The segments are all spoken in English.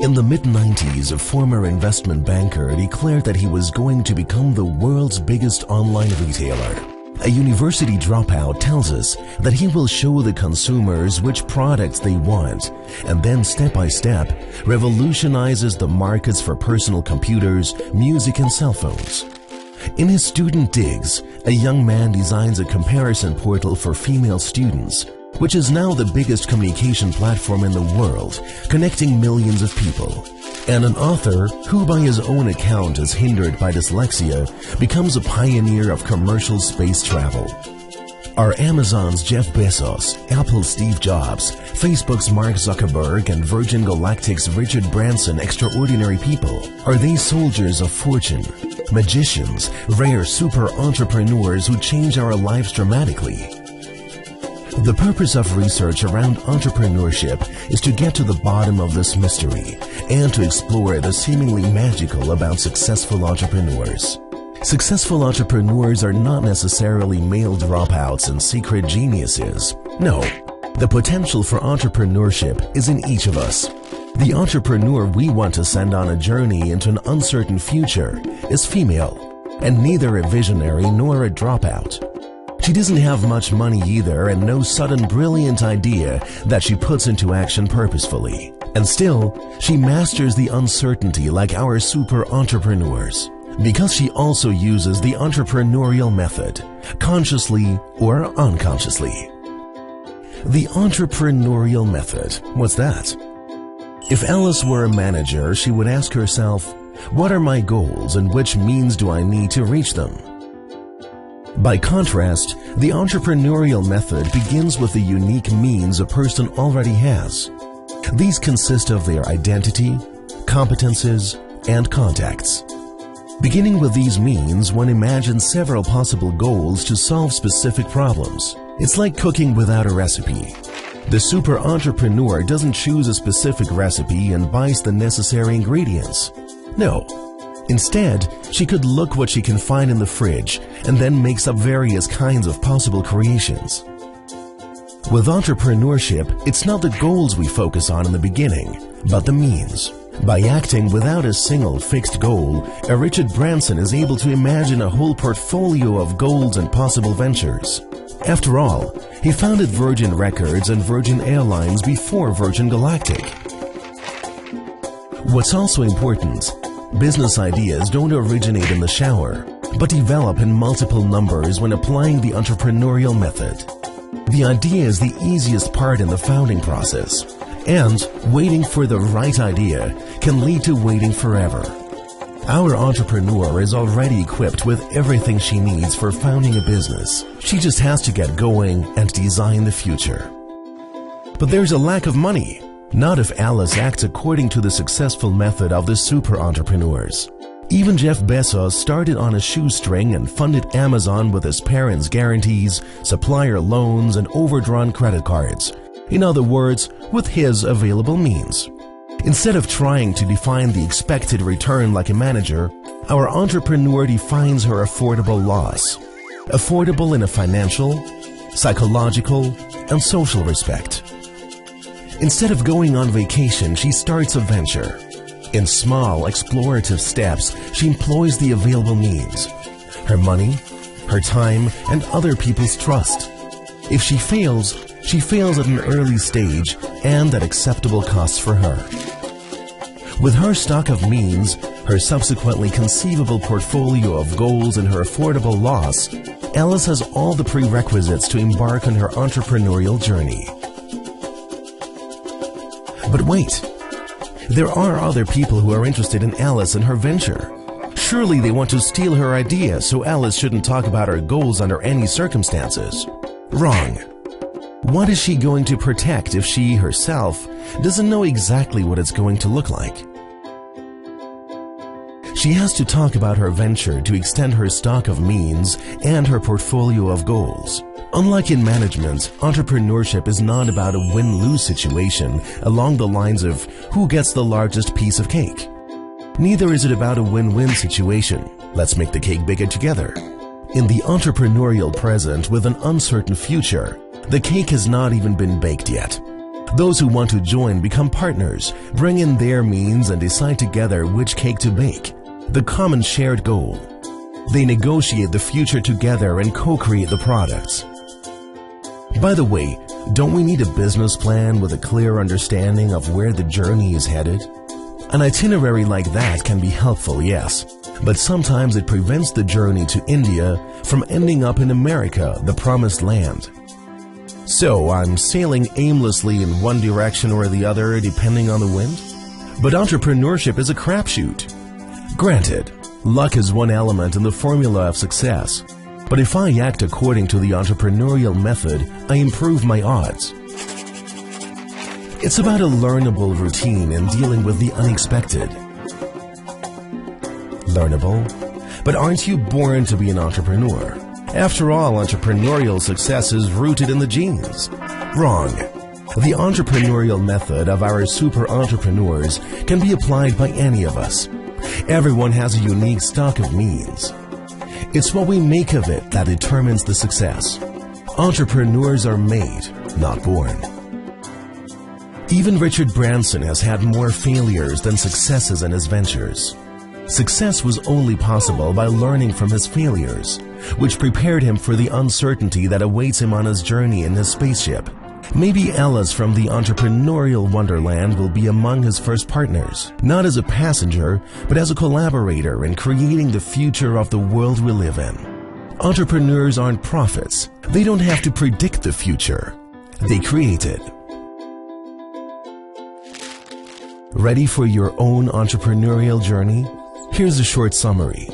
In the mid-90s, a former investment banker declared that he was going to become the world's biggest online retailer. A university dropout tells us that he will show the consumers which products they want, and then step by step revolutionizes the markets for personal computers, music and cell phones. In his student digs, a young man designs a comparison portal for female students, which is now the biggest communication platform in the world, connecting millions of people. And an author who by his own account is hindered by dyslexia becomes a pioneer of commercial space travel. Are Amazon's Jeff Bezos, Apple's Steve Jobs, Facebook's Mark Zuckerberg, and Virgin Galactic's Richard Branson extraordinary people? Are they soldiers of fortune, magicians, rare super entrepreneurs who change our lives dramatically? The purpose of research around entrepreneurship is to get to the bottom of this mystery and to explore the seemingly magical about successful entrepreneurs. Successful entrepreneurs are not necessarily male dropouts and secret geniuses. No, the potential for entrepreneurship is in each of us. The entrepreneur we want to send on a journey into an uncertain future is female, and neither a visionary nor a dropout. She doesn't have much money either and no sudden brilliant idea that she puts into action purposefully. And still, she masters the uncertainty like our super entrepreneurs, because she also uses the entrepreneurial method, consciously or unconsciously. The entrepreneurial method, what's that? If Alice were a manager, she would ask herself, what are my goals and which means do I need to reach them? By contrast, the entrepreneurial method begins with the unique means a person already has. These consist of their identity, competences, and contacts. Beginning with these means, one imagines several possible goals to solve specific problems. It's like cooking without a recipe. The super entrepreneur doesn't choose a specific recipe and buys the necessary ingredients. No. Instead, she could look what she can find in the fridge and then makes up various kinds of possible creations. With entrepreneurship, it's not the goals we focus on in the beginning, but the means. By acting without a single fixed goal, a Richard Branson is able to imagine a whole portfolio of goals and possible ventures. After all, he founded Virgin Records and Virgin Airlines before Virgin Galactic. What's also important, business ideas don't originate in the shower, but develop in multiple numbers when applying the entrepreneurial method. The idea is the easiest part in the founding process, and waiting for the right idea can lead to waiting forever. Our entrepreneur is already equipped with everything she needs for founding a business. She just has to get going and design the future. But there's a lack of money. Not if Alice acts according to the successful method of the super entrepreneurs. Even Jeff Bezos started on a shoestring and funded Amazon with his parents' guarantees, supplier loans, and overdrawn credit cards. In other words, with his available means. Instead of trying to define the expected return like a manager, our entrepreneur defines her affordable loss. Affordable in a financial, psychological, and social respect. Instead of going on vacation, she starts a venture. In small, explorative steps, she employs the available means. Her money, her time, and other people's trust. If she fails at an early stage and at acceptable costs for her. With her stock of means, her subsequently conceivable portfolio of goals, and her affordable loss, Alice has all the prerequisites to embark on her entrepreneurial journey. But wait, there are other people who are interested in Alice and her venture. Surely they want to steal her idea, so Alice shouldn't talk about her goals under any circumstances. Wrong. What is she going to protect if she, herself, doesn't know exactly what it's going to look like? She has to talk about her venture to extend her stock of means and her portfolio of goals. Unlike in management, entrepreneurship is not about a win-lose situation along the lines of who gets the largest piece of cake. Neither is it about a win-win situation. Let's make the cake bigger together. In the entrepreneurial present with an uncertain future, the cake has not even been baked yet. Those who want to join become partners, bring in their means and decide together which cake to bake. The common shared goal. They negotiate the future together and co-create the products. By the way, don't we need a business plan with a clear understanding of where the journey is headed? An itinerary like that can be helpful, yes, but sometimes it prevents the journey to India from ending up in America, the promised land. So I'm sailing aimlessly in one direction or the other depending on the wind? But entrepreneurship is a crapshoot. Granted, luck is one element in the formula of success. But if I act according to the entrepreneurial method, I improve my odds. It's about a learnable routine and dealing with the unexpected. Learnable? But aren't you born to be an entrepreneur? After all, entrepreneurial success is rooted in the genes. Wrong. The entrepreneurial method of our super entrepreneurs can be applied by any of us. Everyone has a unique stock of means. It's what we make of it that determines the success. Entrepreneurs are made, not born. Even Richard Branson has had more failures than successes in his ventures. Success was only possible by learning from his failures, which prepared him for the uncertainty that awaits him on his journey in his spaceship. Maybe Ellis from the entrepreneurial wonderland will be among his first partners, not as a passenger, but as a collaborator in creating the future of the world we live in. Entrepreneurs aren't prophets. They don't have to predict the future. They create it. Ready for your own entrepreneurial journey? Here's a short summary.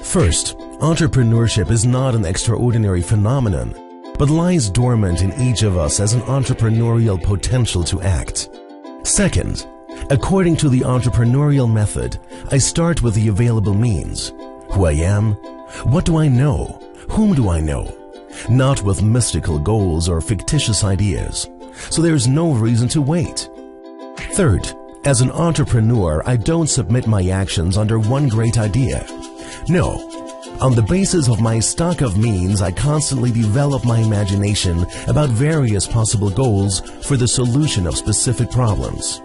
First, entrepreneurship is not an extraordinary phenomenon, but lies dormant in each of us as an entrepreneurial potential to act. Second, according to the entrepreneurial method, I start with the available means. Who I am, what do I know, whom do I know? Not with mystical goals or fictitious ideas, so there's no reason to wait. Third, as an entrepreneur, I don't submit my actions under one great idea. No. On the basis of my stock of means, I constantly develop my imagination about various possible goals for the solution of specific problems.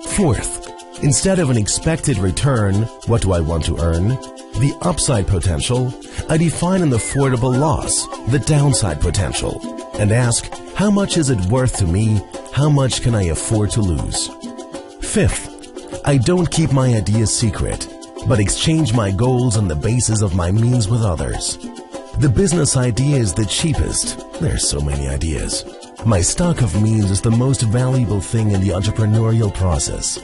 Fourth, instead of an expected return, what do I want to earn? The upside potential, I define an affordable loss, the downside potential, and ask, how much is it worth to me? How much can I afford to lose? Fifth, I don't keep my ideas secret, but exchange my goals on the basis of my means with others. The business idea is the cheapest. There's so many ideas. My stock of means is the most valuable thing in the entrepreneurial process.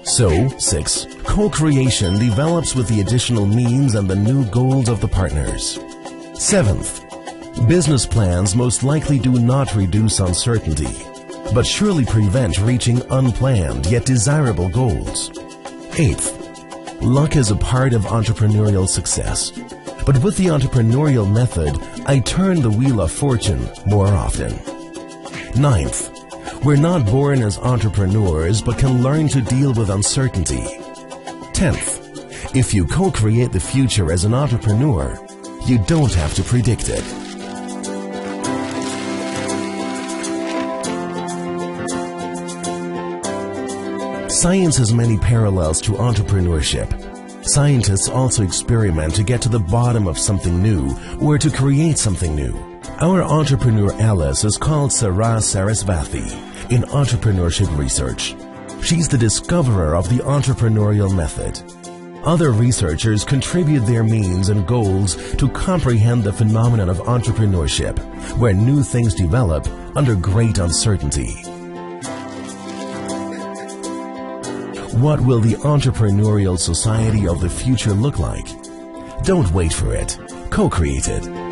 So, 6. Co-creation develops with the additional means and the new goals of the partners. 7th, business plans most likely do not reduce uncertainty, but surely prevent reaching unplanned yet desirable goals. 8th, luck is a part of entrepreneurial success, but with the entrepreneurial method, I turn the wheel of fortune more often. 9th, we're not born as entrepreneurs but can learn to deal with uncertainty. 10th, if you co-create the future as an entrepreneur, you don't have to predict it. Science has many parallels to entrepreneurship. Scientists also experiment to get to the bottom of something new or to create something new. Our entrepreneur Alice is called Sarah Sarasvathy in entrepreneurship research. She's the discoverer of the entrepreneurial method. Other researchers contribute their means and goals to comprehend the phenomenon of entrepreneurship, where new things develop under great uncertainty. What will the entrepreneurial society of the future look like? Don't wait for it. Co-create it.